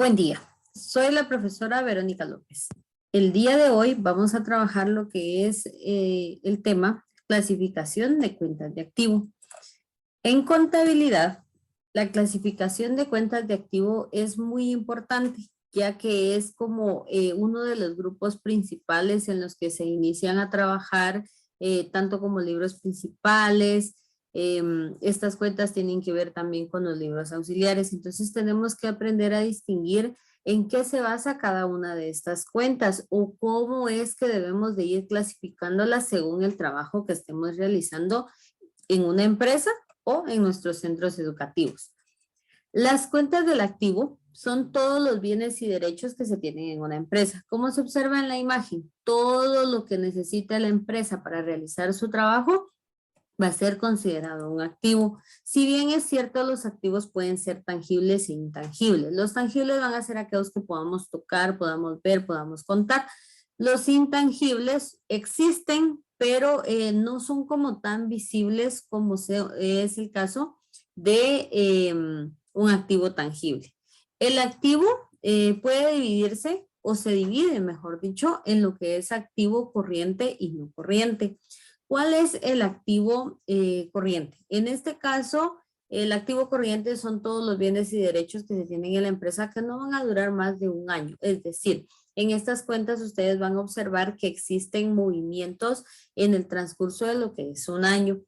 Buen día, soy la profesora Verónica López. El día de hoy vamos a trabajar lo que es el tema clasificación de cuentas de activo. En contabilidad, la clasificación de cuentas de activo es muy importante, ya que es como uno de los grupos principales en los que se inician a trabajar, tanto como libros principales. Estas cuentas tienen que ver también con los libros auxiliares, entonces tenemos que aprender a distinguir en qué se basa cada una de estas cuentas o cómo es que debemos de ir clasificándolas según el trabajo que estemos realizando en una empresa o en nuestros centros educativos. Las cuentas del activo son todos los bienes y derechos que se tienen en una empresa. Como se observa en la imagen, todo lo que necesita la empresa para realizar su trabajo va a ser considerado un activo. Si bien es cierto, los activos pueden ser tangibles e intangibles. Los tangibles van a ser aquellos que podamos tocar, podamos ver, podamos contar. Los intangibles existen, pero no son como tan visibles como es el caso de un activo tangible. El activo puede dividirse o se divide, mejor dicho, en lo que es activo corriente y no corriente. ¿Cuál es el activo corriente? En este caso, el activo corriente son todos los bienes y derechos que se tienen en la empresa que no van a durar más de un año. Es decir, en estas cuentas ustedes van a observar que existen movimientos en el transcurso de lo que es un año.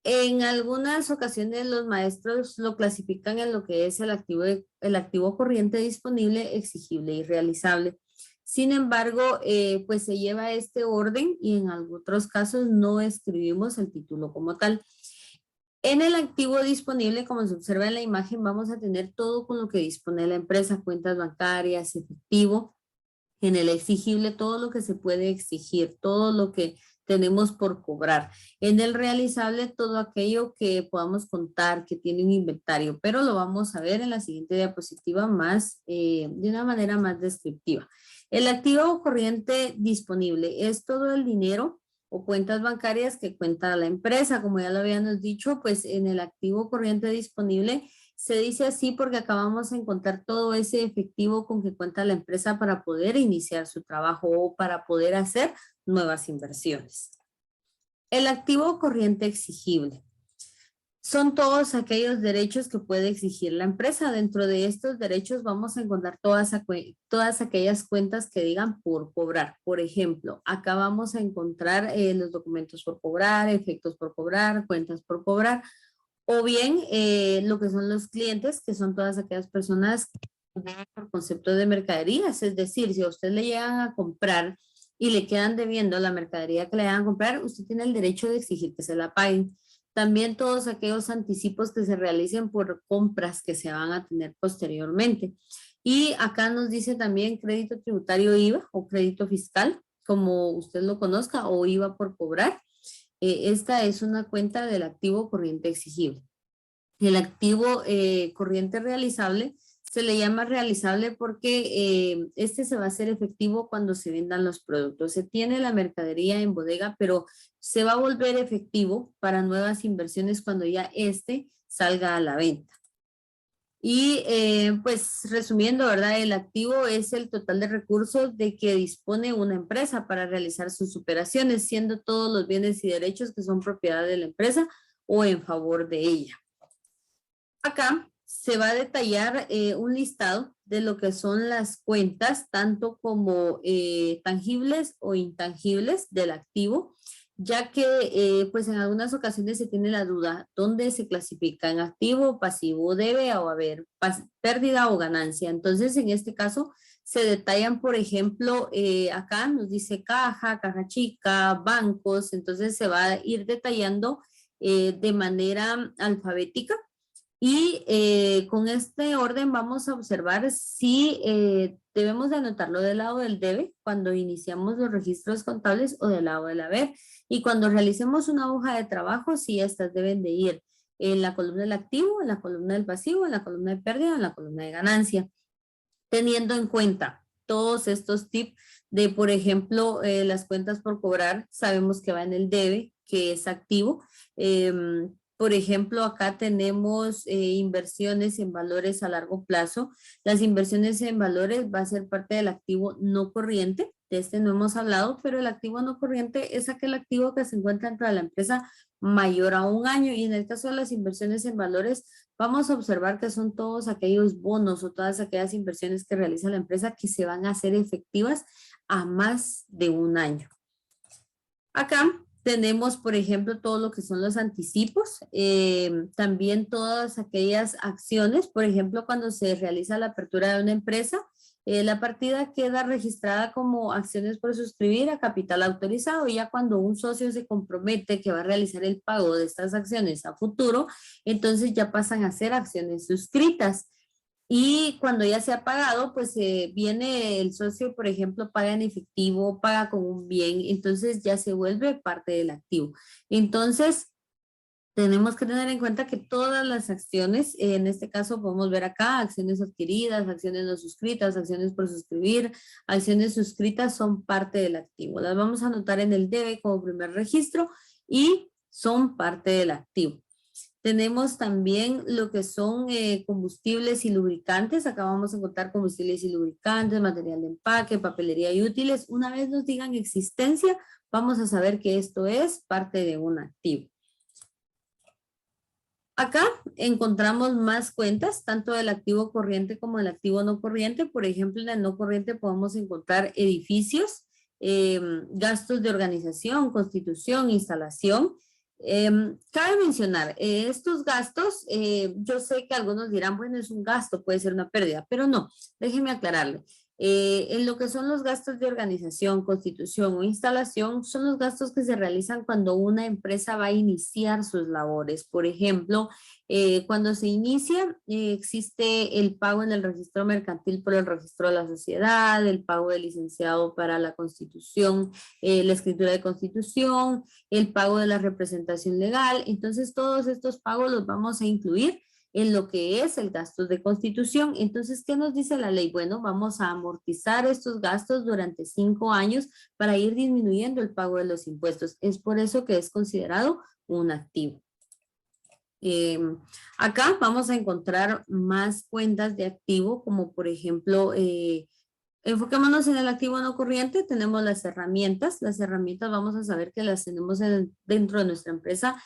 En algunas ocasiones los maestros lo clasifican en lo que es el activo corriente disponible, exigible y realizable. Sin embargo, pues se lleva este orden y en otros casos no escribimos el título como tal. En el activo disponible, como se observa en la imagen, vamos a tener todo con lo que dispone la empresa, cuentas bancarias, efectivo. En el exigible, todo lo que se puede exigir, todo lo que tenemos por cobrar. En el realizable, todo aquello que podamos contar, que tiene un inventario, pero lo vamos a ver en la siguiente diapositiva de una manera más descriptiva. El activo corriente disponible es todo el dinero o cuentas bancarias que cuenta la empresa. Como ya lo habíamos dicho, pues en el activo corriente disponible se dice así porque acabamos de encontrar todo ese efectivo con que cuenta la empresa para poder iniciar su trabajo o para poder hacer nuevas inversiones. El activo corriente exigible son todos aquellos derechos que puede exigir la empresa. Dentro de estos derechos vamos a encontrar todas aquellas cuentas que digan por cobrar. Por ejemplo, acá vamos a encontrar los documentos por cobrar, efectos por cobrar, cuentas por cobrar. O bien lo que son los clientes, que son todas aquellas personas por concepto de mercaderías. Es decir, si a usted le llegan a comprar y le quedan debiendo la mercadería que le llegan a comprar, usted tiene el derecho de exigir que se la paguen. También todos aquellos anticipos que se realicen por compras que se van a tener posteriormente. Y acá nos dice también crédito tributario IVA o crédito fiscal, como usted lo conozca, o IVA por cobrar. Esta es una cuenta del activo corriente exigible. El activo corriente realizable se le llama realizable porque este se va a hacer efectivo cuando se vendan los productos. Se tiene la mercadería en bodega, pero se va a volver efectivo para nuevas inversiones cuando ya este salga a la venta. Y pues resumiendo, ¿verdad? El activo es el total de recursos de que dispone una empresa para realizar sus operaciones, siendo todos los bienes y derechos que son propiedad de la empresa o en favor de ella. Acá se va a detallar un listado de lo que son las cuentas, tanto como tangibles o intangibles del activo, ya que pues en algunas ocasiones se tiene la duda dónde se clasifica en activo, pasivo, debe o haber pérdida o ganancia. Entonces, en este caso, se detallan, por ejemplo, acá nos dice caja, caja chica, bancos, entonces se va a ir detallando de manera alfabética. Y con este orden vamos a observar si debemos de anotarlo del lado del debe cuando iniciamos los registros contables o del lado del haber. Y cuando realicemos una hoja de trabajo, si estas deben de ir en la columna del activo, en la columna del pasivo, en la columna de pérdida, en la columna de ganancia. Teniendo en cuenta todos estos tips de, por ejemplo, las cuentas por cobrar, sabemos que va en el debe, que es activo. Por ejemplo, acá tenemos inversiones en valores a largo plazo. Las inversiones en valores va a ser parte del activo no corriente. De este no hemos hablado, pero el activo no corriente es aquel activo que se encuentra dentro de la empresa mayor a un año. Y en el caso de las inversiones en valores, vamos a observar que son todos aquellos bonos o todas aquellas inversiones que realiza la empresa que se van a hacer efectivas a más de un año. Acá tenemos, por ejemplo, todo lo que son los anticipos, también todas aquellas acciones, por ejemplo, cuando se realiza la apertura de una empresa, la partida queda registrada como acciones por suscribir a capital autorizado. Ya cuando un socio se compromete que va a realizar el pago de estas acciones a futuro, entonces ya pasan a ser acciones suscritas. Y cuando ya se ha pagado, pues viene el socio, por ejemplo, paga en efectivo, paga con un bien, entonces ya se vuelve parte del activo. Entonces, tenemos que tener en cuenta que todas las acciones, en este caso podemos ver acá, acciones adquiridas, acciones no suscritas, acciones por suscribir, acciones suscritas son parte del activo. Las vamos a anotar en el debe como primer registro y son parte del activo. Tenemos también lo que son combustibles y lubricantes. Acá vamos a encontrar combustibles y lubricantes, material de empaque, papelería y útiles. Una vez nos digan existencia, vamos a saber que esto es parte de un activo. Acá encontramos más cuentas, tanto del activo corriente como del activo no corriente. Por ejemplo, en el no corriente podemos encontrar edificios, gastos de organización, constitución, instalación. Cabe mencionar, estos gastos, yo sé que algunos dirán, bueno, es un gasto, puede ser una pérdida, pero no, déjenme aclararle. En lo que son los gastos de organización, constitución o instalación, son los gastos que se realizan cuando una empresa va a iniciar sus labores. Por ejemplo, cuando se inicia, existe el pago en el registro mercantil por el registro de la sociedad, el pago del licenciado para la constitución, la escritura de constitución, el pago de la representación legal. Entonces, todos estos pagos los vamos a incluir en lo que es el gasto de constitución. Entonces, ¿qué nos dice la ley? Bueno, vamos a amortizar estos gastos durante 5 años para ir disminuyendo el pago de los impuestos. Es por eso que es considerado un activo. Acá vamos a encontrar más cuentas de activo, como por ejemplo, enfoquémonos en el activo no corriente, tenemos las herramientas. Las herramientas vamos a saber que las tenemos dentro de nuestra empresa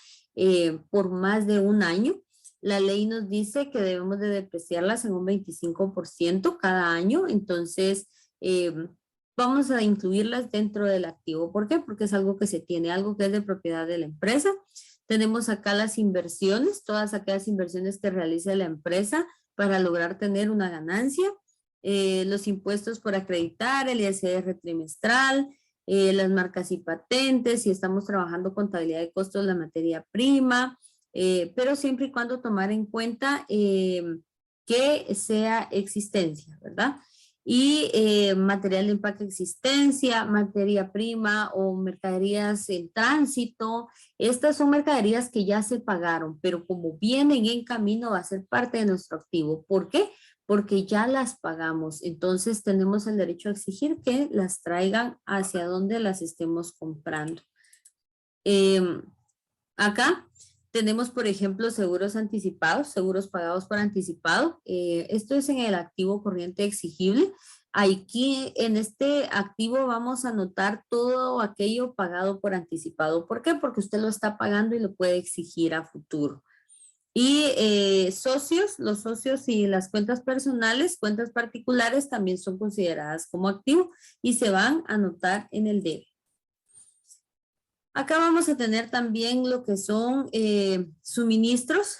por más de un año. La ley nos dice que debemos de depreciarlas en un 25% cada año, entonces vamos a incluirlas dentro del activo. ¿Por qué? Porque es algo que se tiene, algo que es de propiedad de la empresa. Tenemos acá las inversiones, todas aquellas inversiones que realiza la empresa para lograr tener una ganancia. Los impuestos por acreditar, el ISR trimestral, las marcas y patentes, si estamos trabajando contabilidad de costos de la materia prima, pero siempre y cuando tomar en cuenta que sea existencia, ¿verdad? Y material de empaque existencia, materia prima o mercaderías en tránsito. Estas son mercaderías que ya se pagaron, pero como vienen en camino va a ser parte de nuestro activo. ¿Por qué? Porque ya las pagamos. Entonces tenemos el derecho a exigir que las traigan hacia donde las estemos comprando. Acá tenemos, por ejemplo, seguros anticipados, seguros pagados por anticipado. Esto es en el activo corriente exigible. Aquí en este activo vamos a anotar todo aquello pagado por anticipado. ¿Por qué? Porque usted lo está pagando y lo puede exigir a futuro. Y socios, los socios y las cuentas personales, cuentas particulares también son consideradas como activo y se van a anotar en el debe. Acá vamos a tener también lo que son suministros.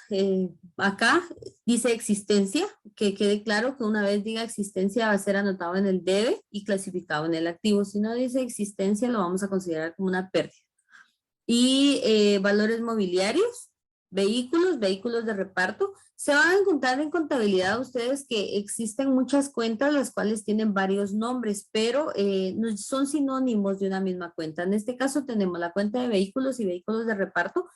Acá dice existencia, que quede claro que una vez diga existencia va a ser anotado en el debe y clasificado en el activo. Si no dice existencia, lo vamos a considerar como una pérdida. Y valores mobiliarios, vehículos de reparto. Se van a encontrar en contabilidad ustedes que existen muchas cuentas las cuales tienen varios nombres, pero no son sinónimos de una misma cuenta. En este caso tenemos la cuenta de vehículos y vehículos de reparto.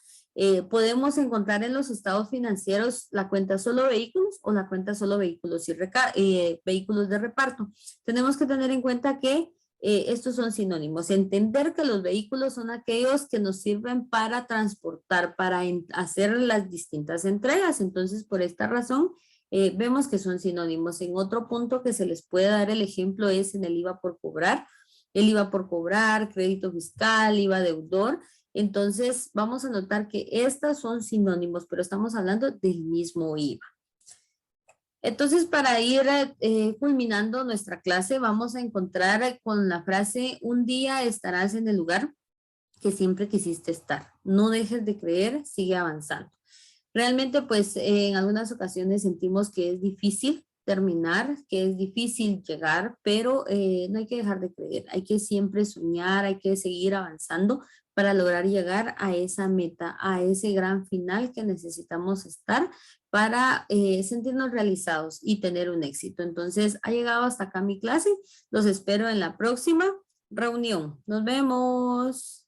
Podemos encontrar en los estados financieros la cuenta solo vehículos o la cuenta solo vehículos y vehículos de reparto. Tenemos que tener en cuenta que estos son sinónimos. Entender que los vehículos son aquellos que nos sirven para transportar, para hacer las distintas entregas. Entonces, por esta razón, vemos que son sinónimos. En otro punto que se les puede dar el ejemplo es en el IVA por cobrar. El IVA por cobrar, crédito fiscal, IVA deudor. Entonces, vamos a notar que estas son sinónimos, pero estamos hablando del mismo IVA. Entonces, para ir culminando nuestra clase, vamos a encontrar con la frase, un día estarás en el lugar que siempre quisiste estar. No dejes de creer, sigue avanzando. Realmente, pues, en algunas ocasiones sentimos que es difícil terminar, que es difícil llegar, pero no hay que dejar de creer. Hay que siempre soñar, hay que seguir avanzando para lograr llegar a esa meta, a ese gran final que necesitamos estar para sentirnos realizados y tener un éxito. Entonces, ha llegado hasta acá mi clase. Los espero en la próxima reunión. Nos vemos.